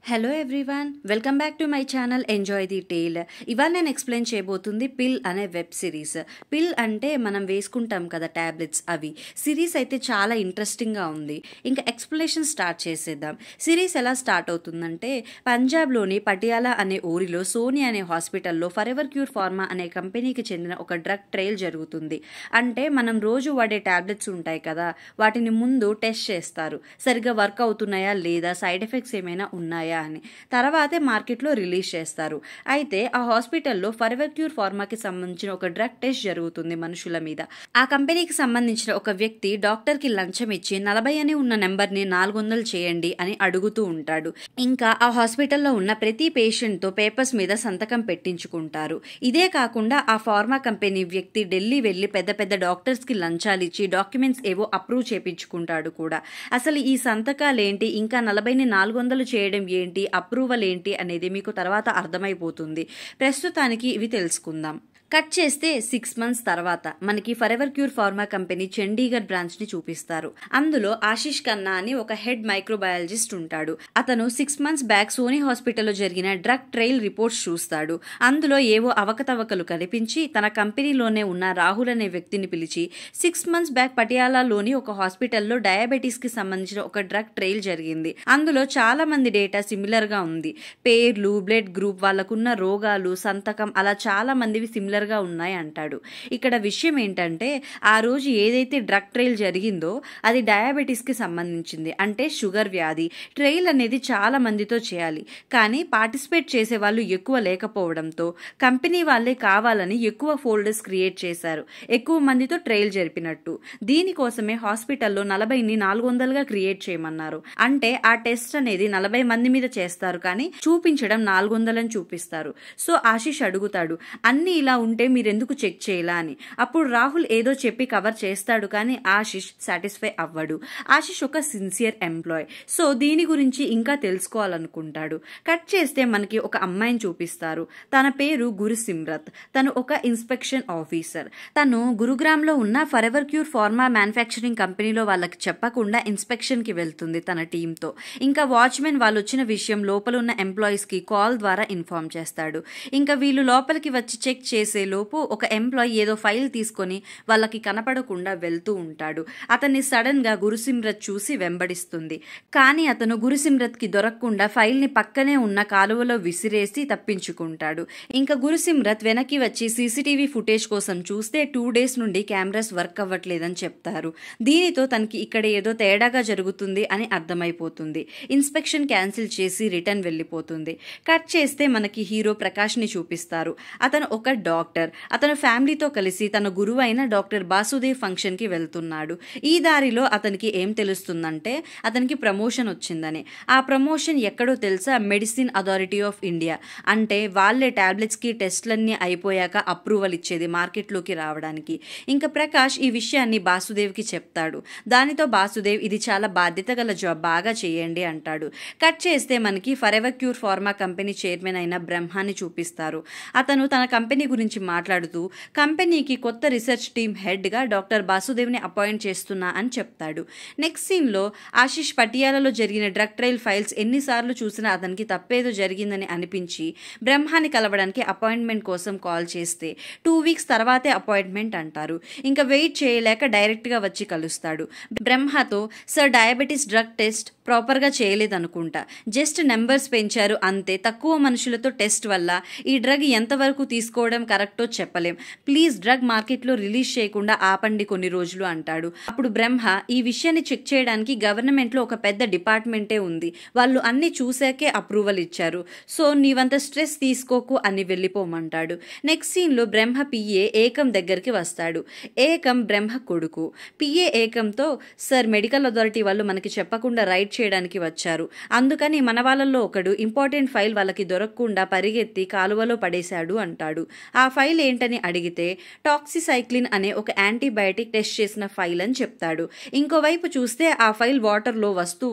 Hello everyone, welcome back to my channel enjoy the tale. ఇవాళ నేను explain చేయబోతుంది పిల్ అనే వెబ్ సిరీస్. పిల్ అంటే మనం వేసుకుంటాం కదా టాబ్లెట్స్, అవి. సిరీస్ అయితే చాలా ఇంట్రెస్టింగ్గా ఉంది. ఇంకా ఎక్స్ప్లెనేషన్ స్టార్ట్ చేసేద్దాం. సిరీస్ ఎలా స్టార్ట్ అవుతుందంటే, పంజాబ్లోని పటియాలా అనే ఊరిలో సోని అనే హాస్పిటల్లో ఫరెవర్ క్యూర్ ఫార్మా అనే కంపెనీకి చెందిన ఒక డ్రగ్ ట్రయల్ జరుగుతుంది. అంటే మనం రోజు వాడే టాబ్లెట్స్ ఉంటాయి కదా, వాటిని ముందు టెస్ట్ చేస్తారు, సరిగ్గా వర్క్ అవుతున్నాయా లేదా, సైడ్ ఎఫెక్ట్స్ ఏమైనా ఉన్నాయా అని. తర్వాతే మార్కెట్లో రిలీజ్ చేస్తారు. అయితే ఆ హాస్పిటల్లో ఫరెవర్ క్యూర్ ఫార్మాకి సంబంధించిన ఒక డ్రగ్ టెస్ట్ జరుగుతుంది మనుషుల మీద. ఆ కంపెనీకి సంబంధించిన ఒక వ్యక్తి డాక్టర్కి లంచం ఇచ్చి 40 అని ఉన్న నెంబర్ని 400 చేయండి అని అడుగుతూ ఉంటాడు. ఇంకా ఆ హాస్పిటల్లో ఉన్న ప్రతి పేషెంట్తో పేపర్స్ మీద సంతకం పెట్టించుకుంటారు. ఇదే కాకుండా ఆ ఫార్మా కంపెనీ వ్యక్తి ఢిల్లీ వెళ్లి పెద్ద పెద్ద డాక్టర్స్కి లంచాలు ఇచ్చి డాక్యుమెంట్స్ ఏవో అప్రూవ్ చేపించుకుంటాడు కూడా. అసలు ఈ సంతకాలేంటి, ఇంకా 40ని 400 చేయడం ఏంటి, అప్రూవల్ ఏంటి అనేది మీకు తర్వాత అర్థమైపోతుంది. ప్రస్తుతానికి ఇవి తెలుసుకుందాం. కట్ చేస్తే 6 months తర్వాత మనకి forever cure pharma company Chandigarh branch ని చూపిస్తారు. అందులో ఆశిష్ ఖన్నా అని ఒక హెడ్ మైక్రోబయాలజిస్ట్ ఉంటాడు. అతను 6 months బ్యాక్ సోనీ హాస్పిటల్లో జరిగిన డ్రగ్ ట్రయల్ రిపోర్ట్స్ చూస్తాడు. అందులో ఏవో అవకతవకలు కనిపించి తన కంపెనీలోనే ఉన్న రాహుల్ అనే వ్యక్తిని పిలిచి 6 months బ్యాక్ పటియాలాలోని ఒక హాస్పిటల్లో డయాబెటీస్ కి సంబంధించిన ఒక డ్రగ్ ట్రయల్ జరిగింది. అందులో చాలా మంది డేటా సిమిలర్ గా ఉంది. పేర్లు, బ్లడ్ గ్రూప్, వాళ్ళకున్న రోగాలు, సంతకం, అలా చాలా మందివి సిమిలర్ గా ఉన్నాయి అంటాడు. ఇక్కడ విషయం ఏంటంటే, ఆ రోజు ఏదైతే డ్రగ్ ట్రయల్ జరిగిందో అది డయాబెటీస్ కి సంబంధించింది, అంటే షుగర్ వ్యాధి. ట్రయల్ అనేది చాలా మందితో చేయాలి, కానీ పార్టిసిపేట్ చేసే వాళ్ళు ఎక్కువ లేకపోవడంతో కంపెనీ వాళ్ళే కావాలని ఎక్కువ ఫోల్డర్స్ క్రియేట్ చేశారు, ఎక్కువ మందితో ట్రయల్ జరిపినట్టు. దీనికోసమే హాస్పిటల్లో 40ని 400గా క్రియేట్ చేయమన్నారు. అంటే ఆ టెస్ట్ అనేది 40 మంది మీద చేస్తారు, కానీ చూపించడం 400 అని చూపిస్తారు. సో ఆశిష్ అడుగుతాడు, అన్ని ఇలా ఉంటే మీరెందుకు చెక్ చేయాలా అని. అప్పుడు రాహుల్ ఏదో చెప్పి కవర్ చేస్తాడు, కానీ ఆశిష్ సాటిస్ఫై అవ్వడు. ఆశిష్ ఒక సిన్సియర్ ఎంప్లాయ్, సో దీని గురించి ఇంకా తెలుసుకోవాలనుకుంటాడు. కట్ చేస్తే మనకి ఒక అమ్మాయిని చూపిస్తారు. తన పేరు గురుసిమ్రత్. తను ఒక ఇన్స్పెక్షన్ ఆఫీసర్. తను గురుగ్రామ్లో ఉన్న ఫరెవర్ క్యూర్ ఫార్మా మ్యానుఫ్యాక్చరింగ్ కంపెనీలో వాళ్ళకి చెప్పకుండా ఇన్స్పెక్షన్ కి వెళ్తుంది తన టీంతో. ఇంకా వాచ్మెన్ వాళ్ళు వచ్చిన విషయం లోపల ఉన్న ఎంప్లాయీస్ కి కాల్ ద్వారా ఇన్ఫార్మ్ చేస్తాడు. ఇంకా వీళ్ళు లోపలికి వచ్చి చెక్ చేసే లోపు ఒక ఎంప్లాయీ ఏదో ఫైల్ తీసుకొని వాళ్ళకి కనపడకుండా వెళ్తూ ఉంటాడు. అతన్ని సడన్ గా గురుసిమ్రత్ చూసి వెంబడిస్తుంది. కానీ అతను గురుసిమ్రత్ కి దొరకకుండా ఫైల్ ని పక్కనే ఉన్న కాలువలో విసిరేసి తప్పించుకుంటాడు. ఇంకా గురుసిమ్రత్ వెనక్కి వచ్చి సీసీటీవీ ఫుటేజ్ కోసం చూస్తే 2 days నుండి కెమెరాస్ వర్క్ అవ్వట్లేదని చెప్తారు. దీనితో తనకి ఇక్కడ ఏదో తేడాగా జరుగుతుంది అని అర్థమైపోతుంది. ఇన్స్పెక్షన్ క్యాన్సిల్ చేసి రిటర్న్ వెళ్ళిపోతుంది. కట్ చేస్తే మనకి హీరో ప్రకాష్ ని చూపిస్తారు. అతను ఒక డాక్టర్. అతను ఫ్యామిలీతో కలిసి తన గురువు అయిన డాక్టర్ బాసుదేవ్ ఫంక్షన్ కి వెళ్తున్నాడు. ఈ దారిలో అతనికి ఏం తెలుస్తుందంటే, అతనికి ప్రమోషన్ వచ్చిందని. ఆ ప్రమోషన్ ఎక్కడో తెలుసా? Medicine authority of India. అంటే వాళ్ళే టాబ్లెట్స్ కి టెస్ట్లన్నీ అయిపోయాక అప్రూవల్ ఇచ్చేది మార్కెట్లోకి రావడానికి. ఇంకా ప్రకాష్ ఈ విషయాన్ని బాసుదేవ్ కి చెప్తాడు. దానితో బాసుదేవ్, ఇది చాలా బాధ్యత గల జాబ్, బాగా చేయండి అంటాడు. కట్ చేస్తే మనకి forever cure pharma company chairman అయిన బ్రహ్మాని చూపిస్తారు. అతను తన కంపెనీ గురించి మాట్లాడుతూ కంపెనీకి కొత్త రీసెర్చ్ టీమ్ హెడ్ గా డాక్టర్ బాసుదేవ్ని అపాయింట్ చేస్తున్నా అని చెప్తాడు. నెక్స్ట్ సీన్ లో ఆశిష్ పటియాలలో జరిగిన డ్రగ్ ట్రయల్ ఫైల్స్ ఎన్నిసార్లు చూసినా అతనికి తప్పేదో జరిగిందని అనిపించి బ్రహ్మాని కలవడానికి అపాయింట్మెంట్ కోసం కాల్ చేస్తే 2 weeks తర్వాతే అపాయింట్మెంట్ అంటారు. ఇంకా వెయిట్ చేయలేక డైరెక్ట్ గా వచ్చి కలుస్తాడు. బ్రహ్మతో, sir diabetes drug test proper గా చేయలేదనుకుంటా, జస్ట్ నెంబర్స్ పెంచారు అంతే, తక్కువ మనుషులతో టెస్ట్ వల్ల ఈ డ్రగ్ ఎంతవరకు తీసుకోవడం కరెక్టో చెప్పలేం, ప్లీజ్ డ్రగ్ మార్కెట్లో రిలీజ్ చేయకుండా ఆపండి కొన్ని రోజులు అంటాడు. అప్పుడు బ్రహ్మ, ఈ విషయాన్ని చెక్ చేయడానికి గవర్నమెంట్లో ఒక పెద్ద డిపార్ట్మెంటే ఉంది, వాళ్ళు అన్ని చూశాకే అప్రూవల్ ఇచ్చారు, సో నీవంత స్ట్రెస్ తీసుకోకు అని వెళ్ళిపోమంటాడు. నెక్స్ట్ సీన్ లో బ్రహ్మ పిఏ ఏకం దగ్గరికి వస్తాడు. ఏకం బ్రహ్మ కొడుకు. పిఏ ఏకంతో, సార్ మెడికల్ అథారిటీ వాళ్ళు మనకి చెప్పకుండా రైడ్ చేయడానికి వచ్చారు, అందుకని మన వాళ్ళల్లో ఒకడు ఇంపార్టెంట్ ఫైల్ వాళ్ళకి దొరకకుండా పరిగెత్తి కాలువలో పడేశాడు అంటాడు. ఆ ఫైల్ ఏంటని అడిగితే టాక్సిసైక్లిన్ అనే ఒక యాంటీబయాటిక్ టెస్ట్ చేసిన ఫైల్ అని చెప్తాడు. ఇంకోవైపు చూస్తే ఆ ఫైల్ వాటర్లో వస్తూ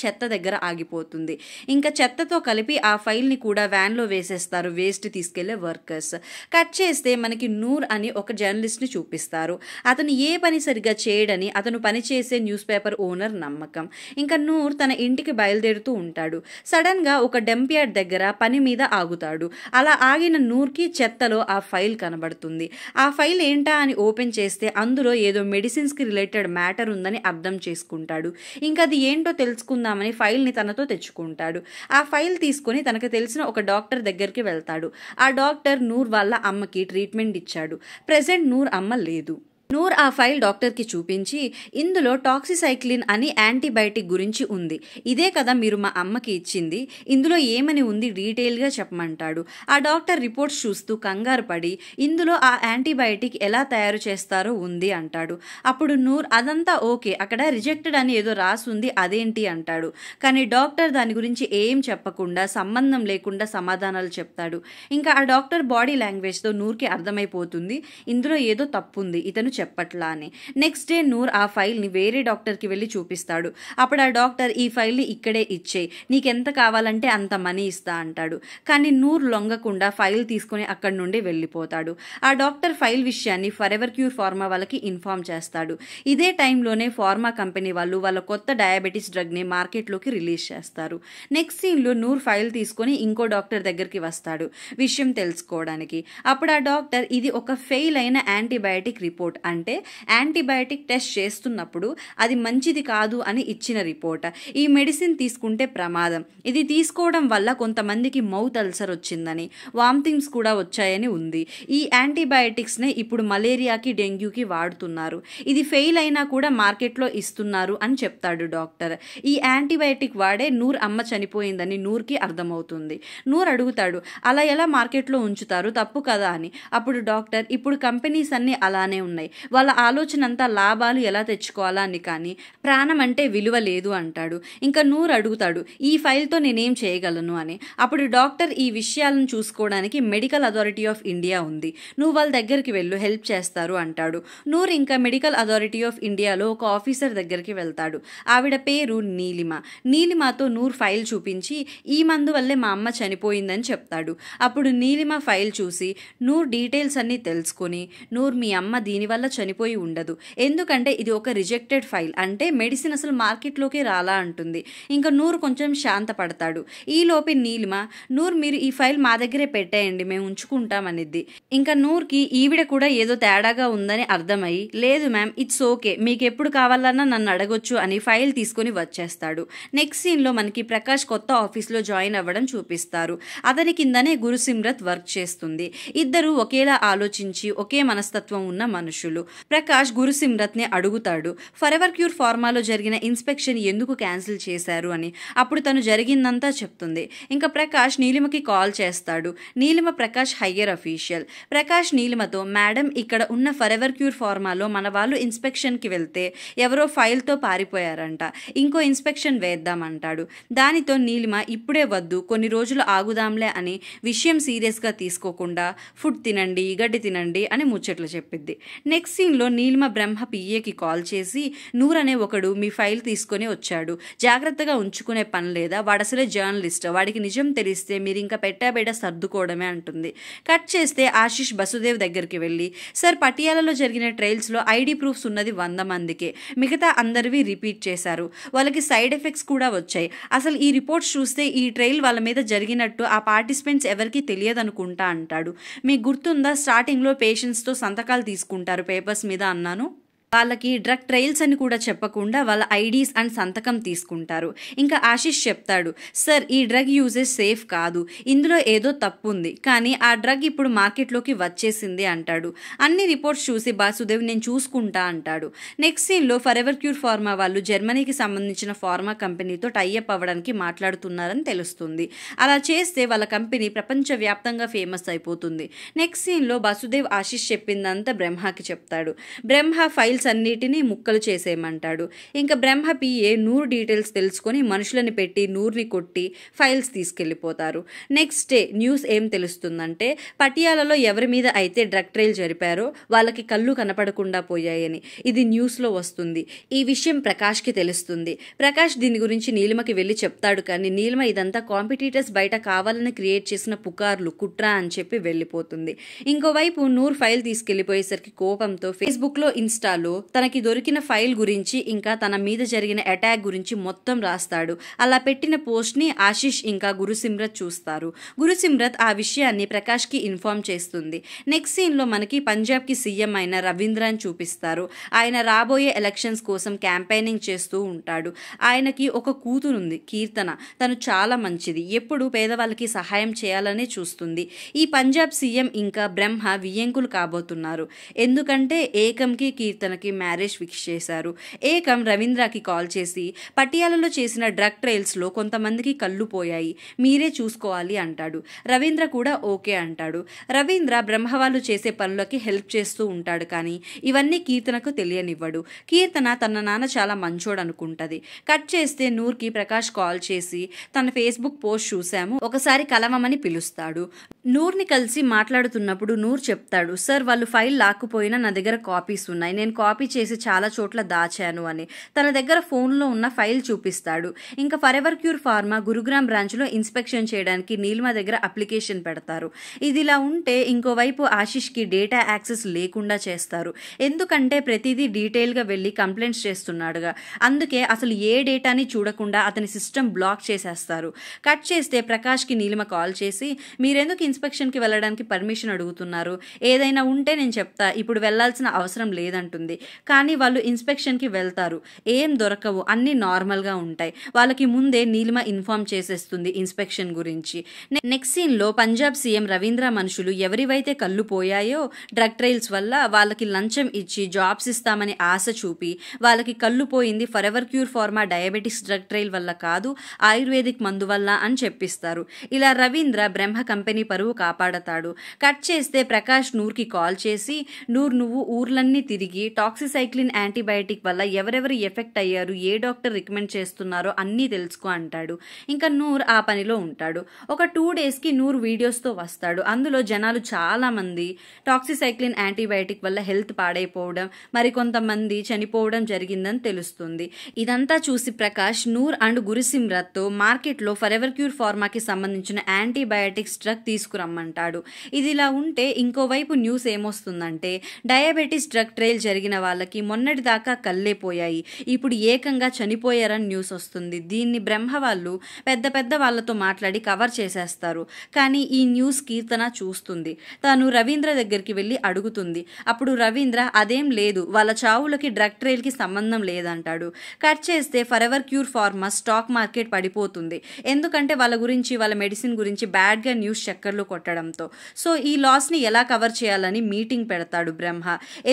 చెత్త దగ్గర ఆగిపోతుంది. ఇంకా చెత్తతో కలిపి ఆ ఫైల్ని కూడా వ్యాన్లో వేసేస్తారు వేస్ట్ తీసుకెళ్లే వర్కర్స్. కట్ చేస్తే మనకి నూర్ అని ఒక జర్నలిస్ట్ని చూపిస్తారు. అతను ఏ పని సరిగ్గా చేయడని అతను పనిచేసే న్యూస్ పేపర్ ఓనర్ నమ్మకం. ఇంకా నూర్ తన ఇంటికి బయలుదేరుతూ ఉంటాడు. సడన్ గా ఒక డంప్ యార్డ్ దగ్గర పని మీద ఆగుతాడు. అలా ఆగిన నూర్కి చెత్తలో ఆ ఫైల్ కనబడుతుంది. ఆ ఫైల్ ఏంటా అని ఓపెన్ చేస్తే అందులో ఏదో మెడిసిన్స్ కి రిలేటెడ్ మ్యాటర్ ఉందని అర్థం చేసుకుంటాడు. ఇంకా అది ఏంటో తెలుసుకుందామని ఫైల్ని తనతో తెచ్చుకుంటాడు. ఆ ఫైల్ తీసుకుని తనకు తెలిసిన ఒక డాక్టర్ దగ్గరికి వెళ్తాడు. ఆ డాక్టర్ నూర్ వాళ్ళ అమ్మకి ట్రీట్మెంట్ ఇచ్చాడు. ప్రెజెంట్ నూర్ అమ్మ లేదు. నూర్ ఆ ఫైల్ డాక్టర్కి చూపించి ఇందులో టాక్సిసైక్లిన్ అని యాంటీబయాటిక్ గురించి ఉంది, ఇదే కదా మీరు మా అమ్మకి ఇచ్చింది, ఇందులో ఏమని ఉంది డీటెయిల్గా చెప్పమంటాడు. ఆ డాక్టర్ రిపోర్ట్స్ చూస్తూ కంగారు పడి ఇందులో ఆ యాంటీబయాటిక్ ఎలా తయారు చేస్తారో ఉంది అంటాడు. అప్పుడు నూర్ అదంతా ఓకే, అక్కడ రిజెక్టెడ్ అని ఏదో రాసుంది అదేంటి అంటాడు. కానీ డాక్టర్ దాని గురించి ఏం చెప్పకుండా సంబంధం లేకుండా సమాధానాలు చెప్తాడు. ఇంకా ఆ డాక్టర్ బాడీ లాంగ్వేజ్తో నూర్కి అర్థమైపోతుంది ఇందులో ఏదో తప్పుంది, ఇతను చెప్పట్లా అని. నెక్స్ట్ డే నూర్ ఆ ఫైల్ని వేరే డాక్టర్కి వెళ్ళి చూపిస్తాడు. అప్పుడు ఆ డాక్టర్ ఈ ఫైల్ని ఇక్కడే ఇచ్చేయి, నీకెంత కావాలంటే అంత మనీ ఇస్తా అంటాడు. కానీ నూర్ లొంగకుండా ఫైల్ తీసుకుని అక్కడి నుండి వెళ్ళిపోతాడు. ఆ డాక్టర్ ఫైల్ విషయాన్ని ఫరెవర్ క్యూర్ ఫార్మా వాళ్ళకి ఇన్ఫార్మ్ చేస్తాడు. ఇదే టైంలోనే ఫార్మా కంపెనీ వాళ్ళు వాళ్ళ కొత్త డయాబెటీస్ డ్రగ్ని మార్కెట్లోకి రిలీజ్ చేస్తారు. నెక్స్ట్ సీన్లో నూర్ ఫైల్ తీసుకుని ఇంకో డాక్టర్ దగ్గరికి వస్తాడు విషయం తెలుసుకోవడానికి. అప్పుడు ఆ డాక్టర్ ఇది ఒక ఫెయిల్ అయిన యాంటీబయాటిక్ రిపోర్ట్, అంటే యాంటీబయాటిక్ టెస్ట్ చేస్తున్నప్పుడు అది మంచిది కాదు అని ఇచ్చిన రిపోర్ట్. ఈ మెడిసిన్ తీసుకుంటే ప్రమాదం, ఇది తీసుకోవడం వల్ల కొంతమందికి మౌత్ అల్సర్ వచ్చిందని, వామిటింగ్స్ కూడా వచ్చాయని ఉంది. ఈ యాంటీబయాటిక్స్నే ఇప్పుడు మలేరియాకి డెంగ్యూకి వాడుతున్నారు, ఇది ఫెయిల్ అయినా కూడా మార్కెట్లో ఇస్తున్నారు అని చెప్తాడు డాక్టర్. ఈ యాంటీబయాటిక్ వాడే నూర్ అమ్మ చనిపోయిందని నూర్కి అర్థమవుతుంది. నూర్ అడుగుతాడు అలా ఎలా మార్కెట్లో ఉంచుతారు, తప్పు కదా అని. అప్పుడు డాక్టర్ ఇప్పుడు కంపెనీస్ అన్ని అలానే ఉన్నాయి, వాళ్ళ ఆలోచన అంతా లాభాలు ఎలా తెచ్చుకోవాలా అని, కానీ ప్రాణం అంటే విలువ లేదు అంటాడు. ఇంకా నూర్ అడుగుతాడు ఈ ఫైల్తో నేనేం చేయగలను అని. అప్పుడు డాక్టర్ ఈ విషయాలను చూసుకోవడానికి మెడికల్ అథారిటీ ఆఫ్ ఇండియా ఉంది, నువ్వు వాళ్ళ దగ్గరికి వెళ్ళు, హెల్ప్ చేస్తారు అంటాడు. నూర్ ఇంకా మెడికల్ అథారిటీ ఆఫ్ ఇండియాలో ఒక ఆఫీసర్ దగ్గరికి వెళ్తాడు. ఆవిడ పేరు నీలిమ. నీలిమతో నూర్ ఫైల్ చూపించి ఈ మందు వల్లే మా అమ్మ చనిపోయిందని చెప్తాడు. అప్పుడు నీలిమ ఫైల్ చూసి నూర్ డీటెయిల్స్ అన్ని తెలుసుకుని నూర్ మీ అమ్మ దీనివల్ల చనిపోయి ఉండదు, ఎందుకంటే ఇది ఒక రిజెక్టెడ్ ఫైల్, అంటే మెడిసిన్ అసలు మార్కెట్లోకి రాలా అంటుంది. ఇంకా నూర్ కొంచెం శాంతపడతాడు. ఈలోపే నీలిమ నూర్ మీరు ఈ ఫైల్ మా దగ్గరే పెట్టేయండి మేము ఉంచుకుంటామనిద్ది. ఇంకా నూర్కి ఈవిడ కూడా ఏదో తేడాగా ఉందని అర్థమయ్యి లేదు మ్యామ్ ఇట్స్ ఓకే, మీకు ఎప్పుడు కావాలన్నా నన్ను అడగొచ్చు అని ఫైల్ తీసుకుని వచ్చేస్తాడు. నెక్స్ట్ సీన్లో మనకి ప్రకాష్ కొత్త ఆఫీస్లో జాయిన్ అవ్వడం చూపిస్తారు. అతని కిందనే గురుసిమ్రత్ వర్క్ చేస్తుంది. ఇద్దరు ఒకేలా ఆలోచించి ఒకే మనస్తత్వం ఉన్న మనుషులు. ప్రకాష్ గురుసిమ్రత్ని అడుగుతాడు ఫరెవర్ క్యూర్ ఫార్మాలో జరిగిన ఇన్స్పెక్షన్ ఎందుకు క్యాన్సిల్ చేశారు అని. అప్పుడు తను జరిగిందంతా చెప్తుంది. ఇంకా ప్రకాష్ నీలిమకి కాల్ చేస్తాడు. Neelima Prakash higher official. ప్రకాష్ నీలిమతో మేడం ఇక్కడ ఉన్న ఫరెవర్ క్యూర్ ఫార్మాలో మన వాళ్ళు ఇన్స్పెక్షన్కి వెళ్తే ఎవరో ఫైల్తో పారిపోయారంట, ఇంకో ఇన్స్పెక్షన్ వేద్దామంటాడు. దానితో నీలిమ ఇప్పుడే వద్దు కొన్ని రోజులు ఆగుదాంలే అని విషయం సీరియస్గా తీసుకోకుండా ఫుడ్ తినండి గడ్డి తినండి అని ముచ్చట్లు చెప్పిద్ది. నెక్స్ట్ సీన్లో నీలిమ బ్రహ్మ పిఏకి కాల్ చేసి నూర్ అనే ఒకడు మీ ఫైల్ తీసుకొని వచ్చాడు, జాగ్రత్తగా ఉంచుకునే పని లేదా, వాడు అసలే జర్నలిస్ట్, వాడికి నిజం తెలిస్తే మీరు ఇంకా పెట్టాబెడ సర్దుకోవడమే అంటుంది. కట్ చేస్తే ఆశిష్ బసుదేవ్ దగ్గరికి వెళ్ళి సార్ పటియాలలో జరిగిన ట్రయల్స్లో ఐడి ప్రూఫ్స్ ఉన్నది 100 మందికే, మిగతా అందరివి రిపీట్ చేశారు, వాళ్ళకి సైడ్ ఎఫెక్ట్స్ కూడా వచ్చాయి, అసలు ఈ రిపోర్ట్స్ చూస్తే ఈ ట్రయల్ వాళ్ళ మీద జరిగినట్టు ఆ పార్టిసిపెంట్స్ ఎవరికి తెలియదనుకుంటా అంటాడు. మీకు గుర్తుందా స్టార్టింగ్లో పేషెంట్స్తో సంతకాలు తీసుకుంటారు పేపర్స్ మీద అన్నాను, వాళ్ళకి డ్రగ్ ట్రయల్స్ అని కూడా చెప్పకుండా వాళ్ళ ఐడీస్ అండ్ సంతకం తీసుకుంటారు. ఇంకా ఆశిష్ చెప్తాడు సార్ ఈ డ్రగ్ యూజెస్ సేఫ్ కాదు, ఇందులో ఏదో తప్పు ఉంది, కానీ ఆ డ్రగ్ ఇప్పుడు మార్కెట్లోకి వచ్చేసింది అంటాడు. అన్ని రిపోర్ట్స్ చూసి బాసుదేవ్ నేను చూసుకుంటా అంటాడు. నెక్స్ట్ సీన్లో ఫరెవర్ క్యూర్ ఫార్మా వాళ్ళు జర్మనీకి సంబంధించిన ఫార్మా కంపెనీతో టైఅప్ అవ్వడానికి మాట్లాడుతున్నారని తెలుస్తుంది. అలా చేస్తే వాళ్ళ కంపెనీ ప్రపంచవ్యాప్తంగా ఫేమస్ అయిపోతుంది. నెక్స్ట్ సీన్లో బాసుదేవ్ ఆశిష్ చెప్పిందంతా బ్రహ్మకి చెప్తాడు. బ్రహ్మ ఫైల్ ఫైల్స్ అన్నిటినీ ముక్కలు చేసేయమంటాడు. ఇంకా బ్రహ్మ పిఏ నూర్ డీటెయిల్స్ తెలుసుకొని మనుషులని పెట్టి నూర్ని కొట్టి ఫైల్స్ తీసుకెళ్లిపోతారు. నెక్స్ట్ డే న్యూస్ ఏం తెలుస్తుందంటే పటియాలలో ఎవరి మీద అయితే డ్రగ్ ట్రయల్ జరిపారో వాళ్ళకి కళ్ళు కనపడకుండా పోయాయని ఇది న్యూస్లో వస్తుంది. ఈ విషయం ప్రకాష్కి తెలుస్తుంది. ప్రకాష్ దీని గురించి నీలిమకి వెళ్ళి చెప్తాడు. కానీ నీలిమ ఇదంతా కాంపిటీటర్స్ బయట కావాలని క్రియేట్ చేసిన పుకార్లు, కుట్ర అని చెప్పి వెళ్ళిపోతుంది. ఇంకోవైపు నూర్ ఫైల్ తీసుకెళ్లిపోయేసరికి కోపంతో ఫేస్బుక్లో, ఇన్స్టాలో తనకి దొరికిన ఫైల్ గురించి ఇంకా తన మీద జరిగిన అటాక్ గురించి మొత్తం రాస్తాడు. అలా పెట్టిన పోస్ట్ని ఆశిష్ ఇంకా గురుసిమ్రత్ చూస్తారు. గురుసిమ్రత్ ఆ విషయాన్ని ప్రకాష్కి ఇన్ఫార్మ్ చేస్తుంది. నెక్స్ట్ సీన్లో మనకి పంజాబ్కి సీఎం అయిన రవీంద్రని చూపిస్తారు. ఆయన రాబోయే ఎలక్షన్స్ కోసం క్యాంపెయినింగ్ చేస్తూ ఉంటాడు. ఆయనకి ఒక కూతురుంది, కీర్తన. తను చాలా మంచిది, ఎప్పుడు పేదవాళ్ళకి సహాయం చేయాలనే చూస్తుంది. ఈ పంజాబ్ సీఎం ఇంకా బ్రహ్మ వియ్యంకులు కాబోతున్నారు. ఎందుకంటే ఏకంకి కీర్తనకి మ్యారేజ్ ఫిక్స్ చేశారు. ఏకం రవీంద్రకి కాల్ చేసి పటియాలలో చేసిన డ్రగ్ ట్రయల్స్లో కొంతమందికి కళ్ళు పోయాయి, మీరే చూసుకోవాలి అంటాడు. రవీంద్ర కూడా ఓకే అంటాడు. రవీంద్ర బ్రహ్మ వాళ్ళు చేసే పనులకి హెల్ప్ చేస్తూ ఉంటాడు. కానీ ఇవన్నీ కీర్తనకు తెలియనివ్వడు. కీర్తన తన నాన్న చాలా మంచోడు అనుకుంటది. కట్ చేస్తే నూర్కి ప్రకాష్ కాల్ చేసి తన ఫేస్బుక్ పోస్ట్ చూసాము, ఒకసారి కలవమని పిలుస్తాడు. నూర్ని కలిసి మాట్లాడుతున్నప్పుడు నూర్ చెప్తాడు, సార్ వాళ్ళు ఫైల్ లాక్కుపోయినా నా దగ్గర కాపీస్ ఉన్నాయి, నేను కాపీ చేసి చాలా చోట్ల దాచాను అని. తన దగ్గర ఫోన్లో ఉన్న ఫైల్ చూపిస్తాడు. ఇంకా ఫరెవర్ క్యూర్ ఫార్మా గురుగ్రామ్ బ్రాంచ్లో ఇన్స్పెక్షన్ చేయడానికి నీలిమ దగ్గర అప్లికేషన్ పెడతారు. ఇదిలా ఉంటే ఇంకోవైపు ఆశిష్కి డేటా యాక్సెస్ లేకుండా చేస్తారు. ఎందుకంటే ప్రతిదీ డీటెయిల్గా వెళ్ళి కంప్లైంట్స్ చేస్తున్నాడుగా. అందుకే అసలు ఏ డేటాని చూడకుండా అతని సిస్టమ్ బ్లాక్ చేసేస్తారు. కట్ చేస్తే ప్రకాష్కి నీలిమ కాల్ చేసి మీరెందుకు ఇన్స్పెక్షన్కి వెళ్ళడానికి పర్మిషన్ అడుగుతున్నారు, ఏదైనా ఉంటే నేను చెప్తా, ఇప్పుడు వెళ్లాల్సిన అవసరం లేదంటుంది. కానీ వాళ్ళు ఇన్స్పెక్షన్కి వెళ్తారు, ఏం దొరకవు, అన్నీ నార్మల్గా ఉంటాయి. వాళ్ళకి ముందే నీలిమ ఇన్ఫార్మ్ చేసేస్తుంది ఇన్స్పెక్షన్ గురించి. నెక్స్ట్ సీన్లో పంజాబ్ సీఎం రవీంద్ర మనుషులు ఎవరివైతే కళ్ళు పోయాయో డ్రగ్ ట్రయల్స్ వల్ల వాళ్ళకి లంచం ఇచ్చి జాబ్స్ ఇస్తామని ఆశ చూపి వాళ్ళకి కళ్ళు పోయింది forever cure pharma diabetics drug trial వల్ల కాదు, ఆయుర్వేదిక్ మందు వల్ల అని చెప్పిస్తారు. ఇలా రవీంద్ర బ్రహ్మ కంపెనీ పరువు కాపాడతాడు. కట్ చేస్తే ప్రకాష్ నూర్కి కాల్ చేసి నువ్వు ఊర్లన్నీ తిరిగి టాక్సిసైక్లిన్ యాంటీబయాటిక్ వల్ల ఎవరెవరు ఎఫెక్ట్ అయ్యారు, ఏ డాక్టర్ రికమెండ్ చేస్తున్నారో అన్నీ తెలుసుకో అంటాడు. ఇంకా నూర్ ఆ పనిలో ఉంటాడు. ఒక 2 డేస్కి నూర్ వీడియోస్తో వస్తాడు. అందులో జనాలు చాలా మంది టాక్సిసైక్లిన్ యాంటీబయాటిక్ వల్ల హెల్త్ పాడైపోవడం, మరి కొంతమంది చనిపోవడం జరిగిందని తెలుస్తుంది. ఇదంతా చూసి ప్రకాష్ నూర్ అండ్ గురుసిమ్రత్తో మార్కెట్లో ఫరెవర్ క్యూర్ ఫార్మాకి సంబంధించిన యాంటీబయాటిక్స్ డ్రగ్ తీసుకురమ్మంటాడు. ఇదిలా ఉంటే ఇంకోవైపు న్యూస్ ఏమొస్తుందంటే డయాబెటీస్ డ్రగ్ ట్రయల్ జరిగిన వాళ్ళకి మొన్నటి దాకా కళ్ళేపోయాయి, ఇప్పుడు ఏకంగా చనిపోయారని న్యూస్ వస్తుంది. దీన్ని బ్రహ్మ వాళ్ళు పెద్ద వాళ్ళతో మాట్లాడి కవర్ చేసేస్తారు. కానీ ఈ న్యూస్ కీర్తన చూస్తుంది. తాను రవీంద్ర దగ్గరికి వెళ్ళి అడుగుతుంది. అప్పుడు రవీంద్ర అదేం లేదు, వాళ్ళ చావులకి డ్రగ్ ట్రయల్కి సంబంధం లేదంటాడు. కట్ చేస్తే forever cure pharma stock market పడిపోతుంది. ఎందుకంటే వాళ్ళ గురించి, వాళ్ళ మెడిసిన్ గురించి బ్యాడ్గా న్యూస్ చక్కర్లు కొట్టడంతో. సో ఈ లాస్ని ఎలా కవర్ చేయాలని మీటింగ్ పెడతాడు బ్రహ్మ.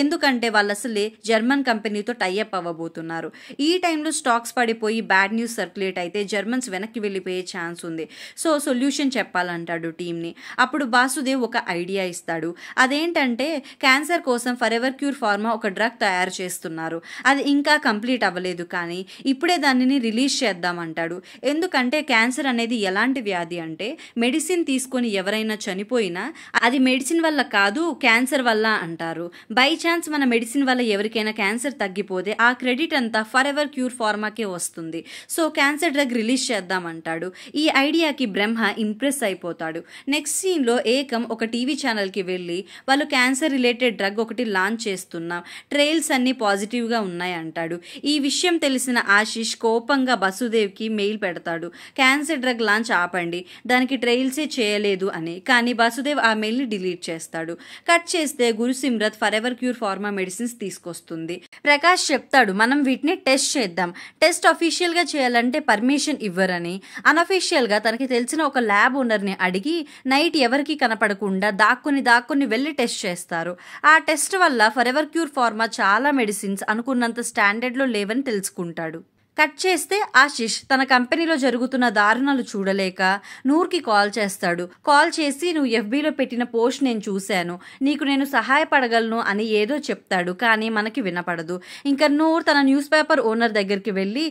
ఎందుకంటే వాళ్ళు అసలే జర్మన్ కంపెనీతో టైఅప్ అవ్వబోతున్నారు. ఈ టైంలో స్టాక్స్ పడిపోయి బ్యాడ్ న్యూస్ సర్క్యులేట్ అయితే జర్మన్స్ వెనక్కి వెళ్ళిపోయే ఛాన్స్ ఉంది. సో సొల్యూషన్ చెప్పాలంటాడు టీంని. అప్పుడు వాసుదేవ్ ఒక ఐడియా ఇస్తాడు. అదేంటంటే క్యాన్సర్ కోసం ఫరెవర్ క్యూర్ ఫార్మా ఒక డ్రగ్ తయారు చేస్తున్నారు. అది ఇంకా కంప్లీట్ అవ్వలేదు, కానీ ఇప్పుడే దానిని రిలీజ్ చేద్దామంటాడు. ఎందుకంటే క్యాన్సర్ అనేది ఎలాంటి వ్యాధి అంటే మెడిసిన్ తీసుకొని ఎవరైనా చనిపోయినా అది మెడిసిన్ వల్ల కాదు, క్యాన్సర్ వల్ల అంటారు. బై ఛాన్స్ మన మెడిసిన్ వల్ల ఎవరికైనా క్యాన్సర్ తగ్గిపోతే ఆ క్రెడిట్ అంతా ఫరెవర్ క్యూర్ ఫార్మాకే వస్తుంది. సో క్యాన్సర్ డ్రగ్ రిలీజ్ చేద్దామంటాడు. ఈ ఐడియాకి బ్రహ్మ ఇంప్రెస్ అయిపోతాడు. నెక్స్ట్ సీన్లో ఏకం ఒక టీవీ ఛానల్కి వెళ్ళి వాళ్ళు క్యాన్సర్ రిలేటెడ్ డ్రగ్ ఒకటి లాంచ్ చేస్తున్నాం, ట్రయల్స్ అన్నీ పాజిటివ్గా ఉన్నాయి అంటాడు. ఈ విషయం తెలిసిన ఆశిష్ కోపంగా వసుదేవ్కి మెయిల్ పెడతాడు, క్యాన్సర్ డ్రగ్ లాంచ్ ఆపండి, దానికి ట్రయల్సే చేయలేదు అని. కానీ వసుదేవ్ ఆ మెయిల్ని డిలీట్ చేస్తాడు. కట్ చేస్తే గురుసిమ్రత్ ఫరెవర్ క్యూర్ ఫార్మా మెడిసిన్స్ తీసుకొస్తుంది. ప్రకాష్ చెప్తాడు, మనం వీటిని టెస్ట్ చేద్దాం. టెస్ట్ అఫీషియల్గా చేయాలంటే పర్మిషన్ ఇవ్వరని. అన్అఫీషియల్గా తనకి తెలిసిన ఒక ల్యాబ్ ఓనర్ని అడిగి నైట్ ఎవరికి కనపడకుండా దాక్కుని వెళ్ళి టెస్ట్ చేస్తారు. ఆ టెస్ట్ వల్ల ఫరెవర్ క్యూర్ ఫార్మా చాలా మెడిసిన్స్ అనుకున్నంత స్టాండర్డ్లో లేవని తెలుసుకుంటాడు. కట్ చేస్తే ఆశిష్ తన కంపెనీలో జరుగుతున్న దారుణాలు చూడలేక నూర్కి కాల్ చేస్తాడు. కాల్ చేసి నువ్వు ఎఫ్బీలో పెట్టిన పోస్ట్ నేను చూశాను, నీకు నేను సహాయపడగలను అని ఏదో చెప్తాడు. కానీ మనకి వినపడదు. ఇంకా నూర్ తన న్యూస్ పేపర్ ఓనర్ దగ్గరికి వెళ్ళి,